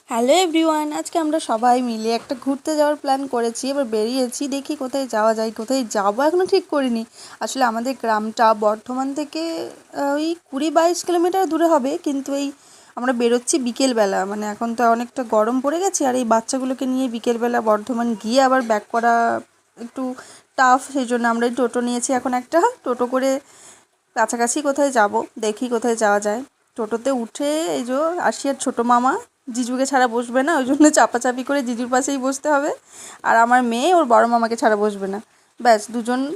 Hello everyone, আজকে আমরা সবাই মিলে একটা ঘুরতে যাওয়ার প্ল্যান করেছি। এবার বেরিয়েছি, দেখি কোথায় যাওয়া যায়। কোথায় যাবো এখনও ঠিক করিনি। আসলে আমাদের গ্রামটা বর্ধমান থেকে ওই 20-22 কিলোমিটার দূরে হবে, কিন্তু আমরা বেরোচ্ছি বিকেলবেলা। মানে এখন তো অনেকটা গরম পড়ে গেছে, আর এই বাচ্চাগুলোকে নিয়ে বিকেলবেলা বর্ধমান গিয়ে আবার ব্যাক করা একটু টাফ। সেই জন্য আমরা এই টোটো নিয়েছি। এখন একটা টোটো করে কাছাকাছি কোথায় যাব, দেখি কোথায় যাওয়া যায়। টোটোতে উঠে এই যে আসি, আর ছোটো মামা জিজুকে ছাড়া বসবে না, ওই জন্য চাপাচাপি করে জিজুর পাশেই বসতে হবে। আর আমার মেয়ে ওর বড় মামাকে ছাড়া বসবে না। ব্যাস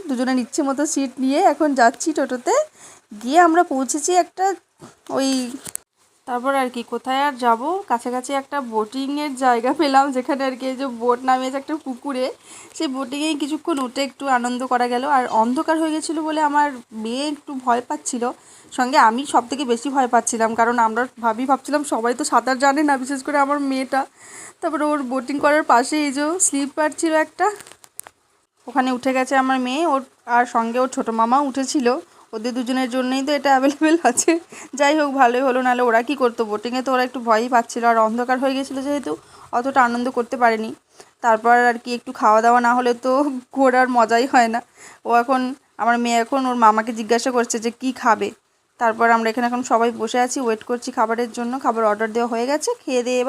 দুজনের ইচ্ছে মতো সিট নিয়ে এখন যাচ্ছি টোটোতে। গিয়ে আমরা পৌঁছেছি একটা ওই, তারপর আর কি কোথায় আর যাব, কাছাকাছি একটা বোটিংয়ের জায়গা পেলাম, যেখানে আর কি এই যে বোট নামিয়েছে একটা পুকুরে। সেই বোটিংয়েই কিছুক্ষণ উঠে একটু আনন্দ করা গেল। আর অন্ধকার হয়ে গেছিলো বলে আমার মেয়ে একটু ভয় পাচ্ছিল, সঙ্গে আমি সব থেকে বেশি ভয় পাচ্ছিলাম, কারণ আমরা ভাবছিলাম সবাই তো সাঁতার জানে না, বিশেষ করে আমার মেয়েটা। তারপরে ওর বোটিং করার পাশে এই যে স্লিপার ছিল একটা, ওখানে উঠে গেছে আমার মেয়ে। ওর আর সঙ্গে ওর ছোটো মামাও উঠেছিল। ওদের দুজনের জন্যই তো এটা অ্যাভেলেবেল আছে। যাই হোক, ভালোই হলো, নাহলে ওরা কী করতো বোটিংয়ে, তো ওরা একটু ভয়ই পাচ্ছিলো। আর অন্ধকার হয়ে গেছিলো যেহেতু, অতটা আনন্দ করতে পারেনি। তারপর আর কি একটু খাওয়া দাওয়া না হলে তো ঘোরার মজাই হয় না। আমার মেয়ে এখন ওর মামাকে জিজ্ঞাসা করছে যে কী খাবে। তারপর আমরা এখানে এখন সবাই বসে আছি, ওয়েট করছি খাবারের জন্য। খাবার অর্ডার দেওয়া হয়ে গেছে, খেয়ে দিয়ে এবার